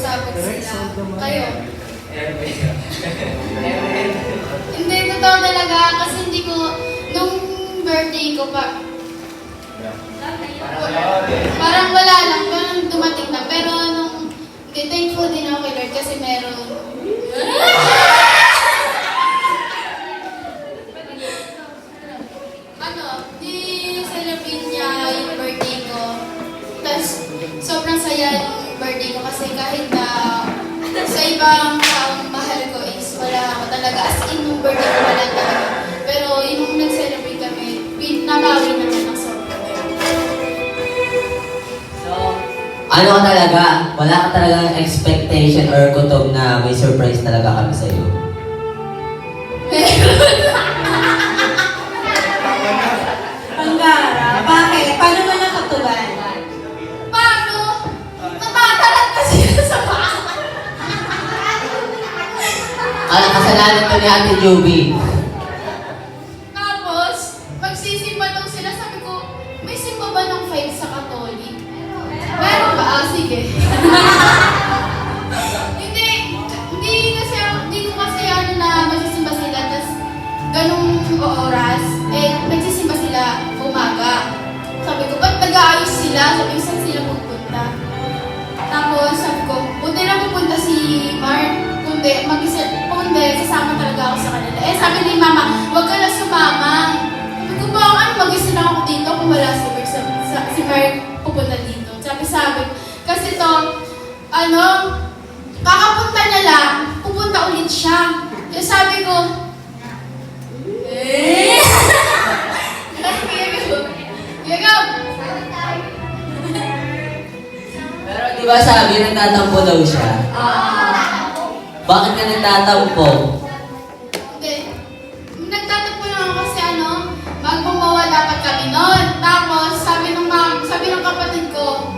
sasabog sila. Kayo. Hindi, totoo talaga. Kasi hindi ko, nung birthday ko pa, parang wala lang, parang dumating na. Pero nung, thankful din ako kay Lord kasi meron. Di-celebrate niya yung birthday ko. Tapos, sobrang saya yung birthday ko kasi kahit na sa ibang taong mahal ko is wala ako talaga. As in, yung birthday ko wala talaga. Pero yung nag-celebrate kami, nabawi naman ng sobrang. So, ano ka talaga? Wala ka talaga expectation or kutob na may surprise talaga kami sa iyo. Panggara, bakit? Paano mo nakatuban? Paano? Natatalat na sila sa bahay. Alam, kasalanan to ni Ate Juby. Tapos, magsisimba daw sila. Sabi ko, may simba ba ng 5 sa Katolik? Meron ba? Ah, sige. Hindi ko kasi ano na magsisimba sila. Tapos, ganung oras, nagsisimba sila umaga. Sabi ko, ba't nag-aayos sila? Sabi ko, saan sila pupunta? Tapos, sabi ko, buti na pupunta si Mark. Kundi, sasama talaga ako sa kanila. Sabi ni Mama, huwag ka na sumama. Sabi ko, bakit mag-isa lang ako dito kung wala si Mark, si Mark pupunta dito. Sabi, kasi to, kakapunta niya lang, pupunta ulit siya. Kaya sabi ko, Pero di ba sabi, nagtatampo daw siya? Bakit ka nagtatampo? Hindi. Nagtatampo lang ako kasi magbumawa dapat kami noon. Tapos, sabi ng kapatid ko,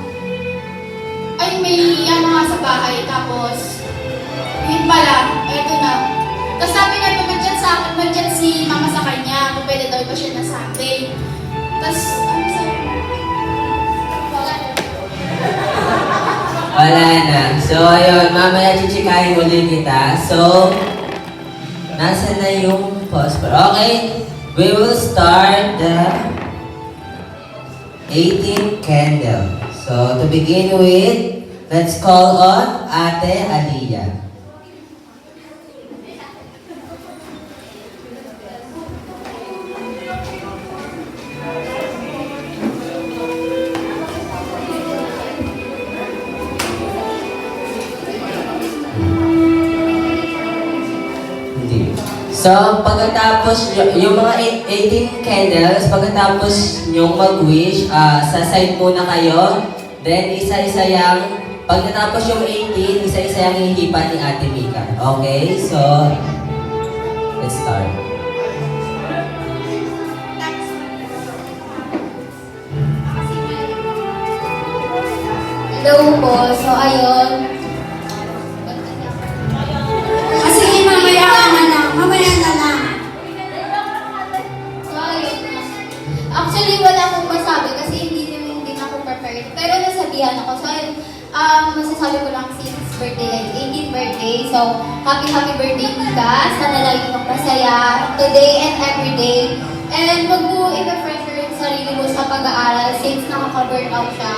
ay may nga sa bahay. Tapos, yun pala, eto na. Tapos sabi na ito, nandyan si Mama sa kanya, kung pwede daw ba siya nasabi. Tapos, ano sabi? Wala na. So, ayun, mamaya chichikahin ulit kita. So, nasa na yung phosphor? Okay, we will start the 18th candle. So, to begin with, let's call on Ate Aliyah. So, pagkatapos, yung mga 18 candles, pagkatapos yung mag-wish, sa side muna kayo. Then, isa-isa yung, pagkatapos yung 18, isa-isa yung hihipan ni Ate Mika. Okay? So, let's start. Hello po. So, ayun. Sige, mamaya na lang. Mamaya na lang. Actually, wala akong masabi kasi hindi na ako prepared. Pero nasabihan ako. So, masasabi ko lang since birthday, 18th birthday. So, happy birthday, Mika. Sana lagi kang masaya today and every day. And wag mo i-pressure yung sarili mo sa pag-aaral since nakaka-burn out siya.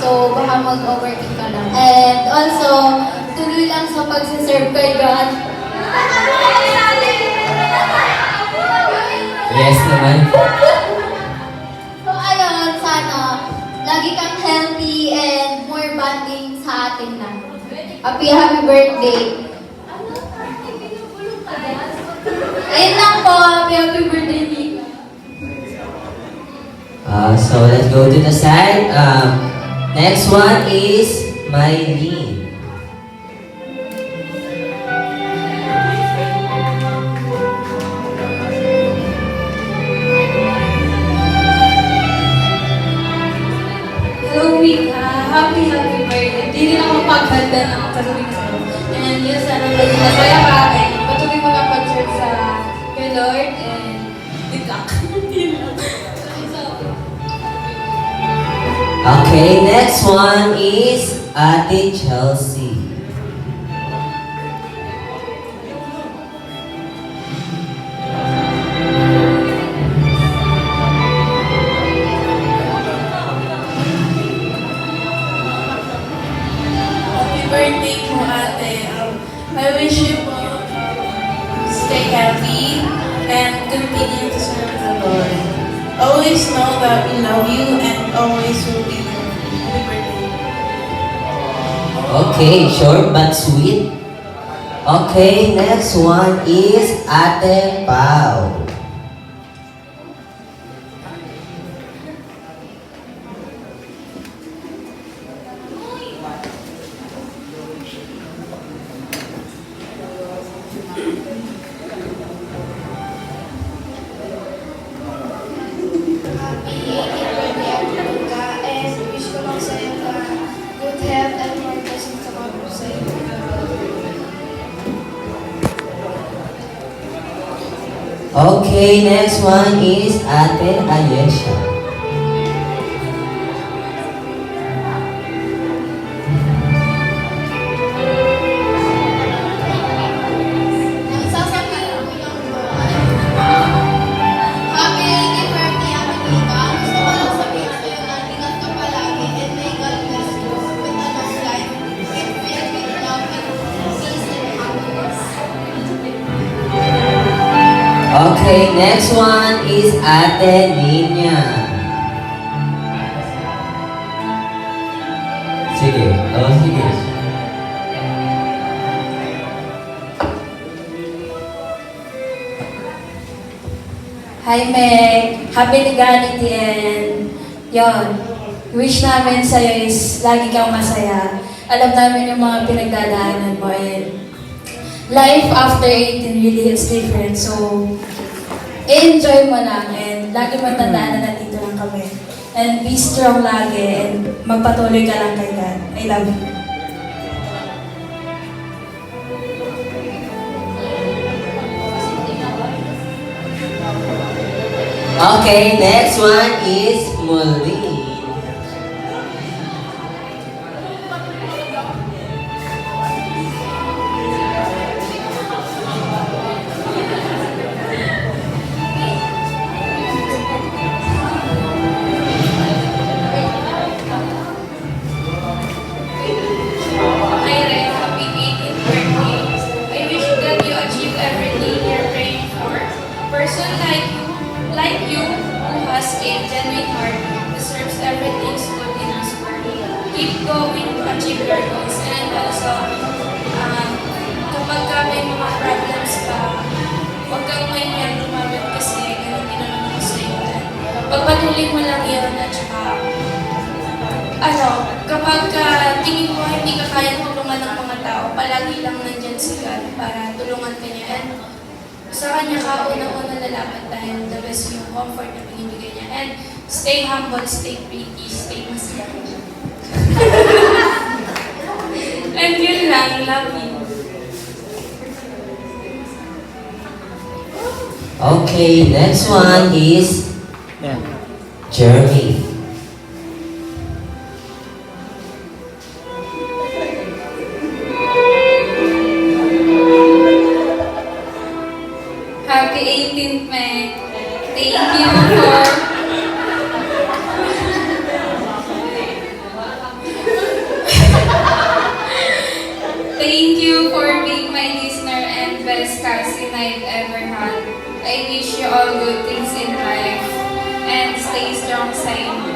So, baka mag-overthink ka lang. And also, tuloy lang sa pag-serve kay God. Yes naman. So, ayun, sana lagi kang healthy and more bonding sa atin na. Happy birthday. Ayun lang po, happy birthday, Mika. So, let's go to the side. Next one is Mylene. Hello, Mika. Happy birthday. Hindi din ako paghanda ng patuloy na sa'yo. And yun, sana lagi masaya ka. And patuloy makapag-serve sa kay Lord. And good luck. Okay, next one is Ate Chelsea. stay healthy, and continue to serve the Lord. Always know that we love you and always will be there. Happy birthday. Okay, short but sweet. Okay, next one is Ate Pao. Happy 18th birthday ka and wish ko lang sa'yo na good health and more blessings sa mga po sa'yo. Okay, next one is Ate Ayesha. Sasabihin ko lang po. Happy 18th birthday, Ate Mika. Gusto ko lang sabihin sa'yo na ingat ka palagi and may God bless you with a long life, filled with love and peace and happiness. Okay, next one is Ate Nina. Sige, sige. Hi, Meg. Happy legality and yon. Wish namin sa'yo is lagi kang masaya. Alam namin yung mga pinagdadaanan mo and life after 18 really is different. So, enjoy mo lang and lagi mo tandaan na nandito lang kami. And be strong lagi and magpatuloy ka lang kay God. I love you. Okay, next one is Molly. Ira, happy 18th birthday. I wish that you achieve everything you're praying for. Person like you, who has a genuine heart, deserves everything good in His word. Keep going to achieve your goals. And also, kapag ka may mga problems ka, huwag kang mahihiyang lumabit kasi ganun din naman ako sa'yo. Pagpatuloy mo lang yun at saka kapag tingin mo hindi ka kaya tulungan ng mga tao, palagi lang nandyan si God para tulungan ka niya. And sa kanya ka, unang-una lalaban dahil the best yung comfort na pinibigay niya. And stay humble, stay pretty, stay masaya. And yun lang, love you. Okay, next one is Jeremy. Happy 18th, Meg. Thank you for... Thank you for being my listener and best cousin I've ever had. I wish you all good things in life and stay strong, Simon.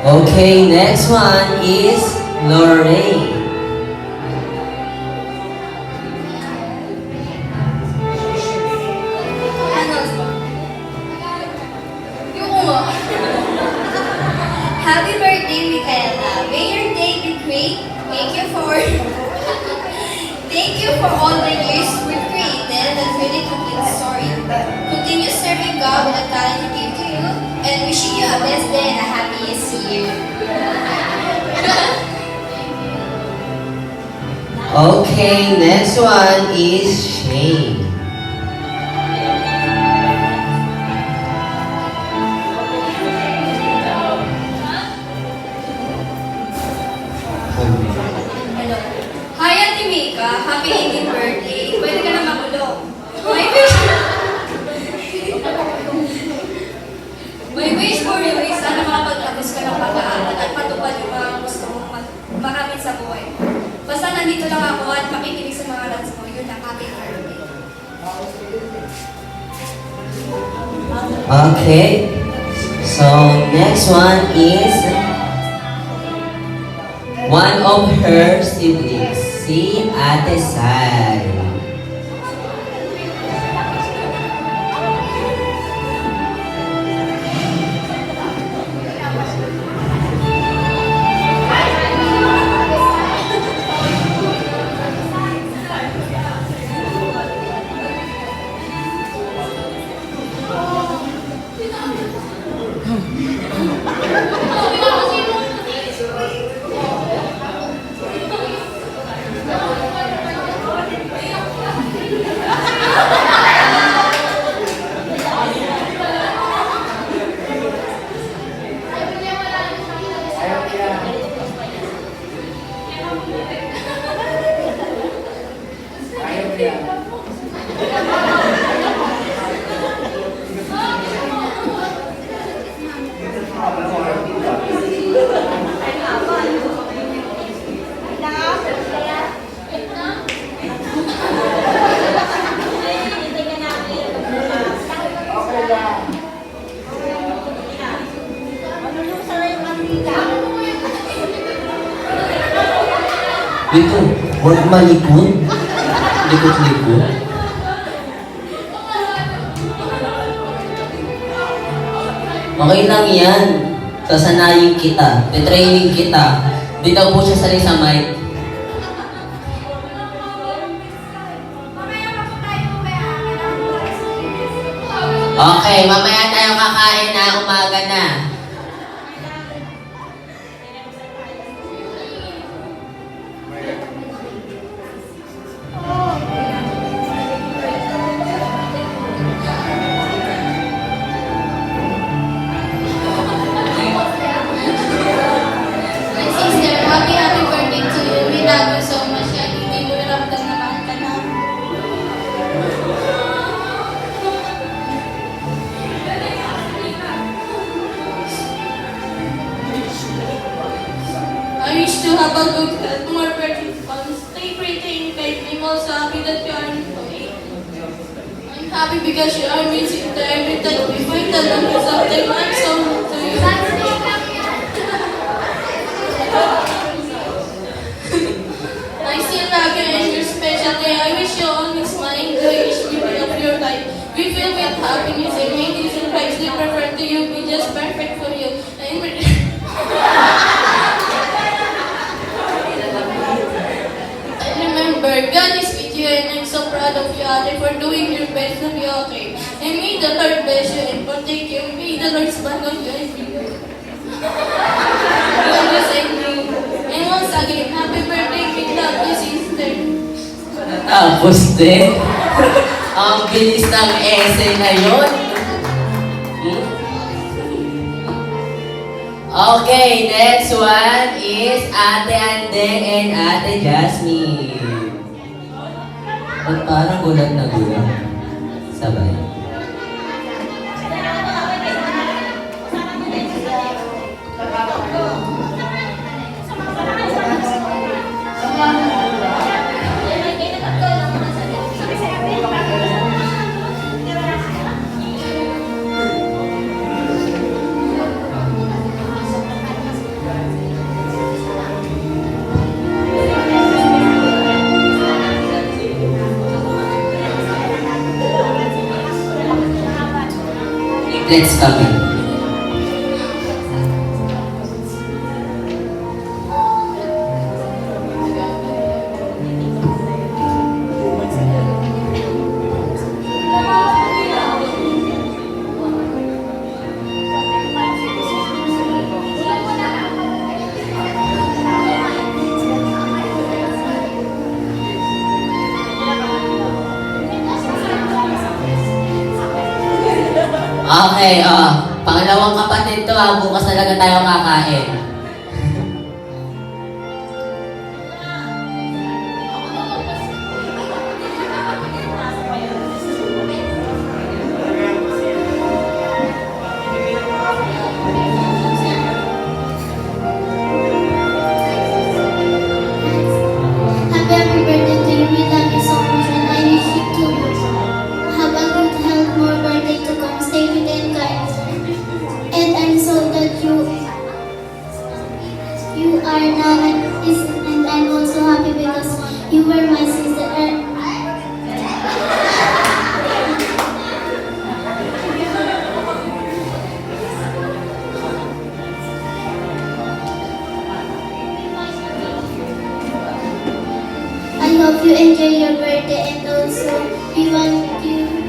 Okay, next one is Lorraine. Happy birthday, Micaela. May your day be great. Thank you for all the years we've created and for the complete story. Continue serving God with the talent He gave to you and wishing you a blessed day and a happiest year. Okay, next one is Shane. Hi, Ate Mika. Happy 18th birthday. Pwede ka na makulong. My wish for you is sana makapagtapos ka ng pag-aaral at matupad yung mga gusto mong makamit sa sa buhay mo. Basta nandito lang ako at makikinig sa mga rants mo, yun ang aking birthday. Okay. So, next one is one of her siblings, si Ate Sai. Dito, huwag malikot. Likot-likot. Okay lang yan. Sasanayin kita. Titraining kita. Di daw po siya sanay sa mic. Okay, mamaya tayo kakain na umaga na. My sister, happy birthday to you. We love you so much. Kaya hindi mo naramdam na mahal ka na. I wish to have a good health, more birthday fun. Stay pretty and kind. I'm also happy that you are okay. I'm happy because you are missing the every time we fight along with something. I'm so to you. I still love you and your special day. I wish you always smile, enjoy each minute of your life. We feel with happiness and make this surprise they prefer to you. Be just perfect for you. And remember, God is with you and I'm so proud of you, Ate, for doing your best to be okay. And may the Lord bless you and protect you. May the Lord smile on you and be you. And once again, happy birthday, big love you, sister. Tapos din. Ang bilis ng essay na yun. Okay, next one is Ate Ande and Ate Jasmine. Ba't parang gulat na gulat? Sabay. Let's come in. Okay, pangalawang kapatid to bukas talaga tayo kakain. for my sister. I hope you enjoy your birthday and also we want you.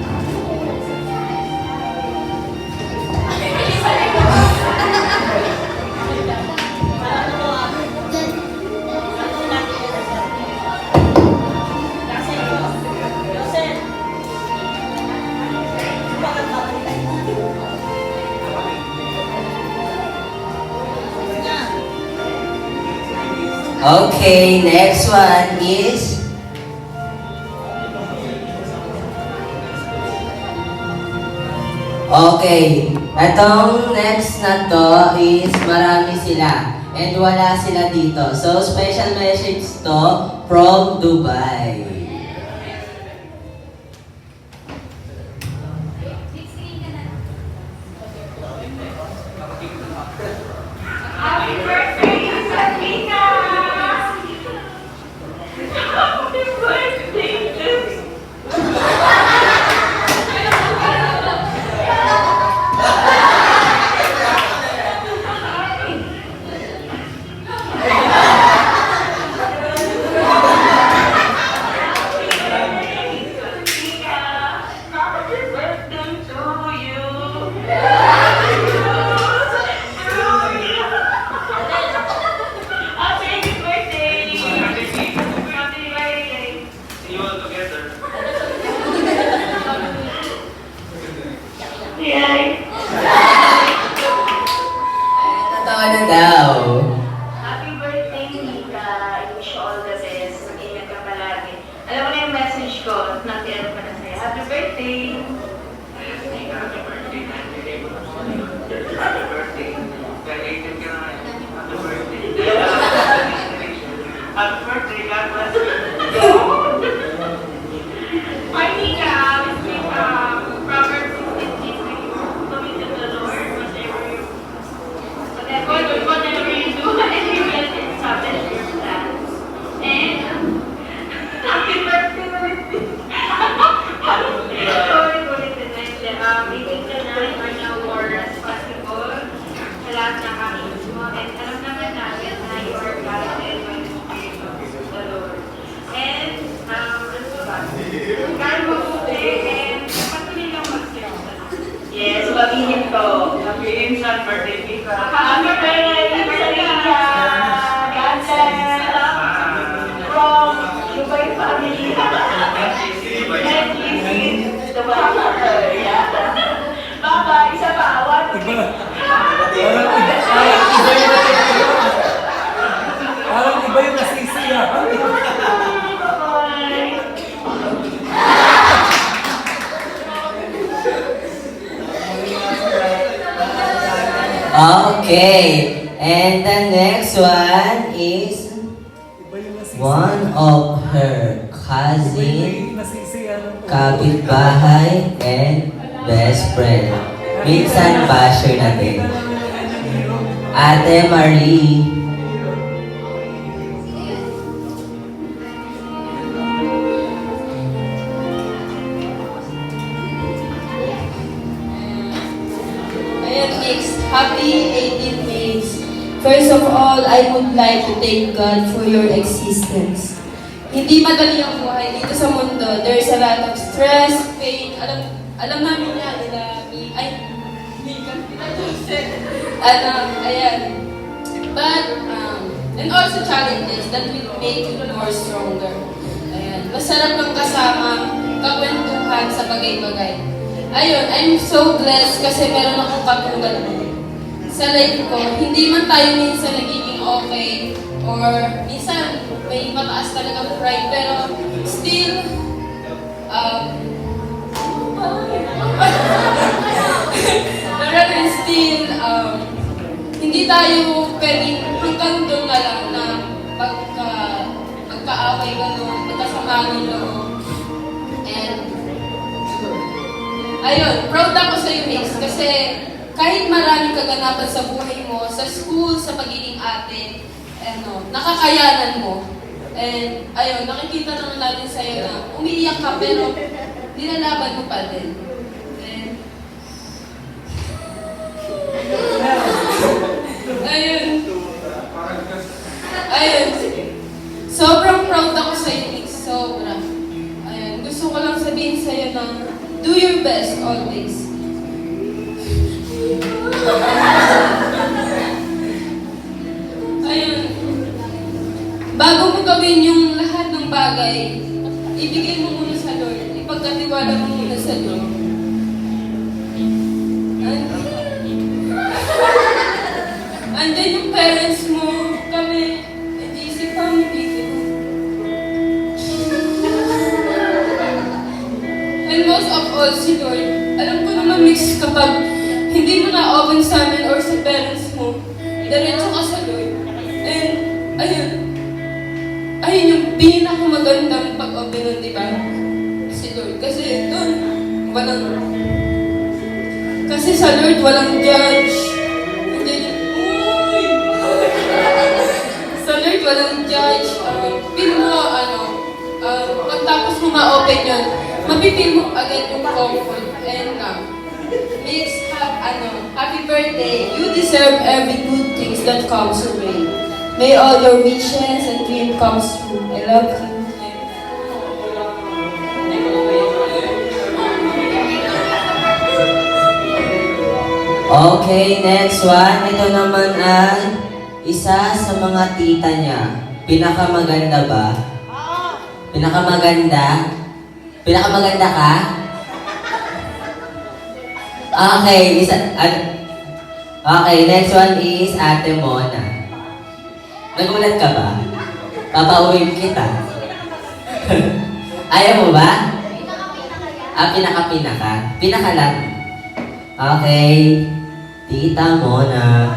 Okay, next one is... Okay, etong next na to is marami sila and wala sila dito. So, special message to from Dubai. Happy birthday, Sabina! Happy birthday! Happy birthday to you! Happy birthday! Happy birthday! See you all together. Yay! Totoo na daw. Happy birthday, Nika. I wish you all the best. Mag-ingat ka palagi. Alam mo na yung message ko. Nag-end pa na sa'yo. Happy birthday! Happy birthday. Happy birthday. Creative ka na. Happy birthday. Happy birthday. God bless you. Hi, Nika. Let's read Proverbs 16:3. Commit to the Lord whatever you do, and He will establish your plans. And happy birthday ulit. Sorry, ulit din. Making ka na more responsible sa lahat ng actions mo. And alam naman natin na you are guided by the Spirit of the Lord. And, ano ba? Kaya mabuti and patuloy lang mag-serve sa Lord. Yes, sabihin to. Happy instant birthday, Mika. Happy birthday, Nika! God bless. From Dubai family. And Lizzie, the welcomer. Yeah. Bye-bye. Isa pa. One, two, Parang iba yung nasisiya. Bye-bye. Okay, and the next one is Iba yung nasisiya. one of her Iba cousin, yung nasisiya. kapitbahay, and best friend. Minsan basher na din. Ate Marie. Ayan, Mix. Happy 18 Mix. First of all, I would like to thank God for your existence. Hindi madali ang buhay dito sa mundo. There's a lot of stress, pain. Alam namin yan. Ayan. But, and also challenges that will make you more stronger. Ayan. Masarap kang kasama, kakwentuhan sa bagay-bagay. Ayun, I'm so blessed kasi meron akong katulad mo. Sa life ko, hindi man tayo minsan nagiging okay or minsan may mataas talagang pride pero still pero still hindi tayo pwedeng hanggang doon na lang na magkaaway gano'n, magkasama ng loob. And ayun, proud ako sa iyo, Mix, kasi kahit maraming kaganapan sa buhay mo, sa school, sa pagiging ate, nakakayanan mo. And ayun, nakikita naman natin sa'yo na umiiyak ka pero nilalaban mo pa din. And ayun. Ayun. Sobrang proud ako sa'yo, Nick. Sobra. Ayun. Gusto ko lang sabihin sa'yo na do your best always. Ayun. Bago mo gawin yung lahat ng bagay, ibigay mo muna sa Lord. Ipagkatiwala mo muna sa Lord. Andyan yung parents mo, kami, GC family. And most of all, si Lord, alam ko naman mix kapag hindi mo na-open sa amin or sa parents mo, diretso ka sa Lord. And, ayun. Ayun yung pinakamagandang pag-open nun, di ba? Si Lord. Kasi doon, walang... Kasi sa Lord, walang judge. Hindi yun. Uy! Sa Lord, walang judge. Feel mo, pagtapos mo ma-open yun, mapipil mo agad yung comfort and Mix, happy birthday. You deserve every good things that comes your way. May all your wishes and dreams come true. I love you. Okay, next one. Ito naman ay isa sa mga tita niya. Pinakamaganda ba? Pinakamaganda? Pinakamaganda ka? Okay, okay, next one is Ate Mona. Nagulat ka ba? Papauwiin kita. Ayaw mo ba? Pinaka-pinaka. Pinaka lang. Okay. Tita Mona.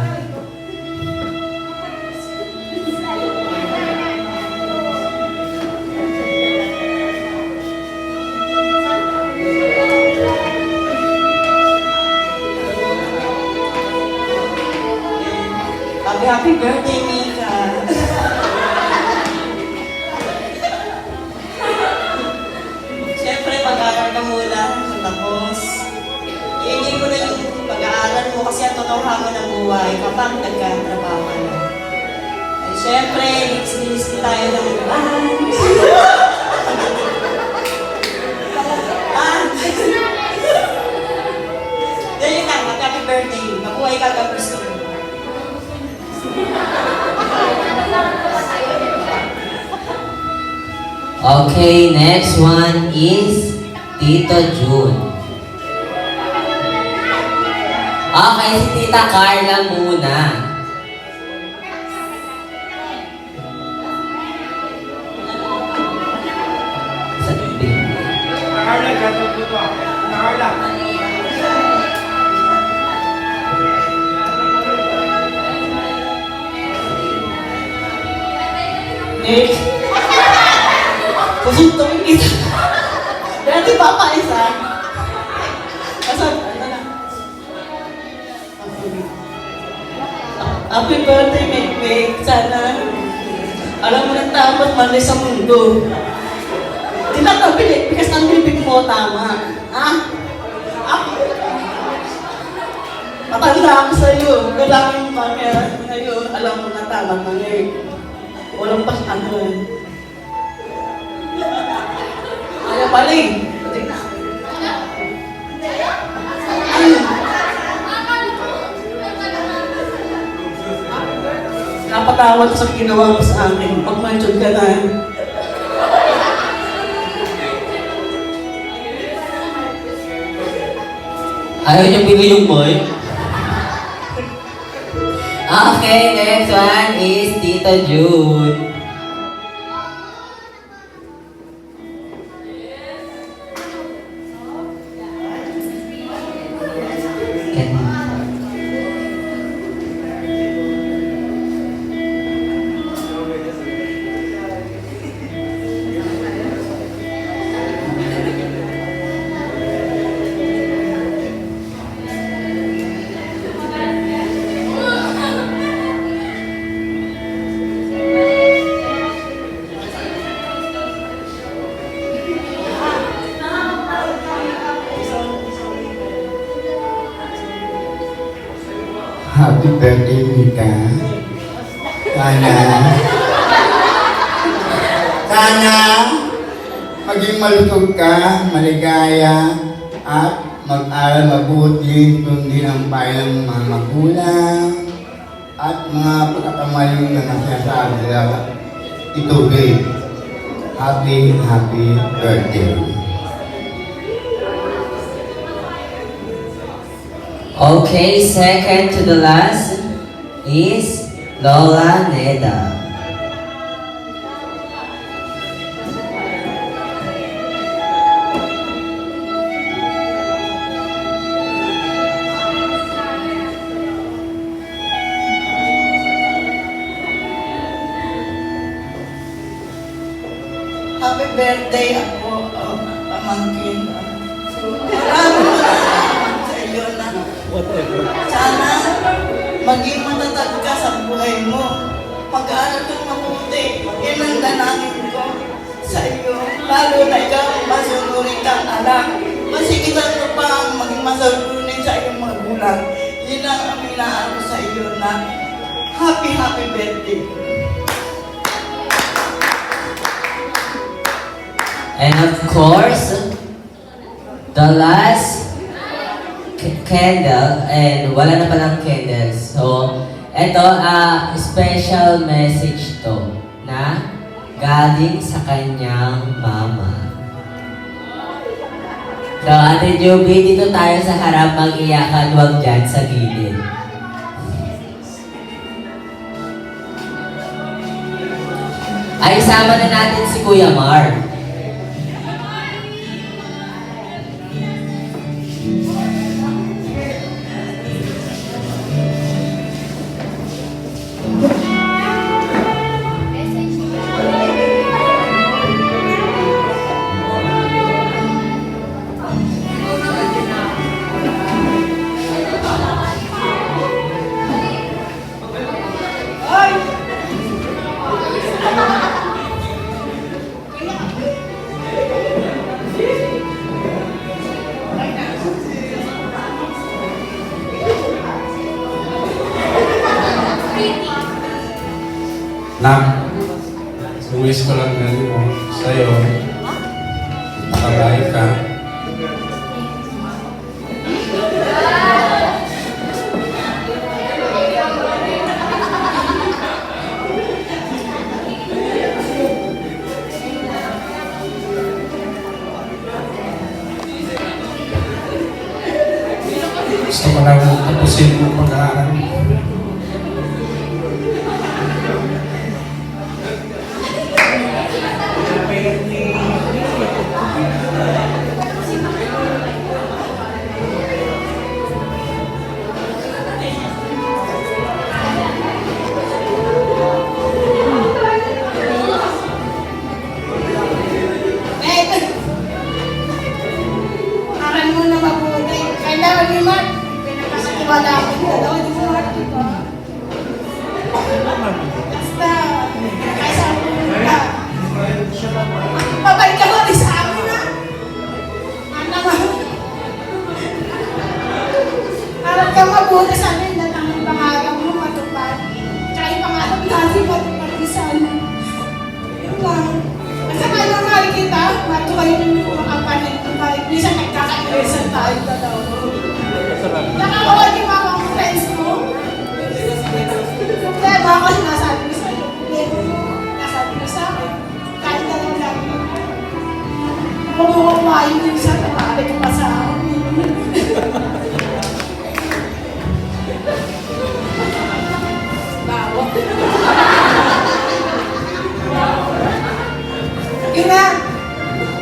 Happy birthday, Mika! Siyempre, pag-aaral ka muna, tapos i-enjoy mo na yung pag-aaral mo kasi ang totoo mo ng buhay kapag nagkatrabaho ka na. At siyempre, linis tayo ng lunch. Dahil yun lang, happy birthday. Mabuhay ka ka gusto mo. Okay, next one is Tito June. Okay, si Tita Carla muna. Carla, gato po to. Carla. Nick! Pusuntukin kita. Dati papa isa. Kasan, ano na? Happy birthday, Mek. Sana, alam mo na tamat man sa mundo. Tinatapili, because ang bibig mo tama. Ha? Matanda ako sa'yo. Kailangan mo ngayon, alam mo na tama man walang pas ano. Ayaw pala eh. Napatawad ko sa ginawa mo sa akin. Pag-mention ka na. Ayaw niyang bigay yung boy. Okay, next one is Tita June. Happy birthday, Mika. Sana maging malusog ka, maligaya, at mag-aral mabuti, sundin ang payo ng mga magulang, at mga pagkakamaling na nasasabi nila itubig. Happy birthday. Okay, second to the last is Lola Neda. Happy birthday ako, pamangkin. Maraming salamat sa iyo na sana maging matatag ka sa buhay mo. Pag-aaral kang mabuti, yan ang dalangin ko sa iyo. Lalo na ikaw, masunurin kang anak. Masigitan mo pa ang maging masunurin sa iyong magulang. Yun ang aminaan ko sa iyo na happy birthday. And of course, the last candle, and wala na palang candles. So, ito, special message to na galing sa kanyang mama. So, Ate Juby, dito tayo sa harap mag-iyakan, wag dyan sa gilid. Ay, sama na natin si Kuya Mar. Nak, wish ko lang ngayon mo sa'yo. Makabay ka. Gusto ko lang tapusin mo pag-aaral. Aral mo na mabuti. Kailangan ni Mark. Pinapasitiwala ko yung dalawa ni Mark, di ba? Basta, nakasabi mo na. Babalik ka mo, di sa amin na. Ano ba? Aral ka mabuti sa amin na ang pangarap mo matupad. Tsaka yung pangarap natin matupad di sana. Yun lang. Basta kayo mahal kita, matuloy yung mga kapalit. Minsan nagkakaiwasan tayo dalawa. Nakakawa di ba ang friends mo? Problema ako sinasabi ko sa'yo. Problema mo, nasabi ko sa akin. Kahit na lang lagi. Kumukumain yung isa, tumali ko pa sa akin. Bawa. Yun na.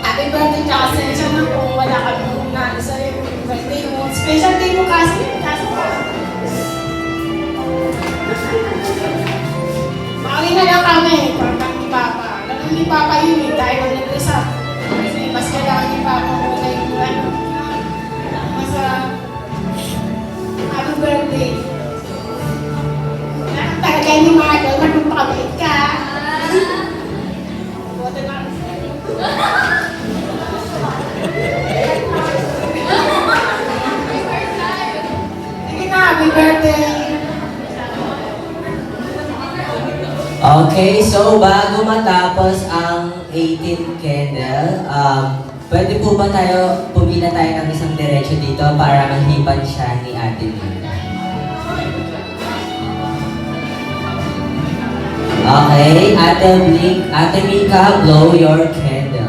Happy birthday ka kasi siya na kung wala ka nung nalo sa'yo. Birthday mo. Special day mo kasi. Pauwi na lang kami. Parang ni Papa. Ganun ni Papa yun eh. Dahil ang nag-usap. Kasi mas kailangan ni Papa muna yung ano. Mas happy birthday. Talaga ni Marco. Magpapakabait ka. Buti na. Sige na, happy birthday. Okay, so bago matapos ang 18 candle, pwede po ba pumila tayo ng isang diretso dito para mahipan siya ni Ate Mika? Okay, Ate Mika, blow your candles.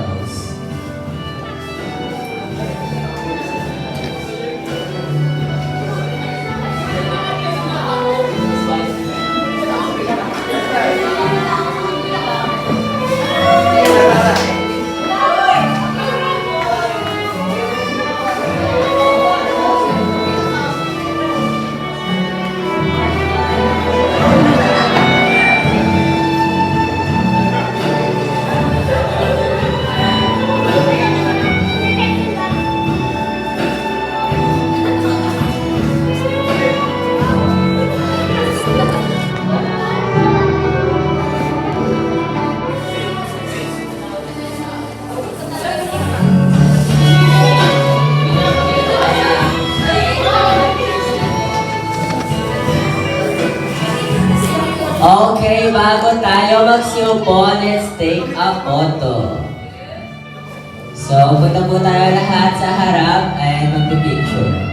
Okay, bago tayo magsiupo, let's take a photo. So, punta po tayo lahat sa harap and magpipicture.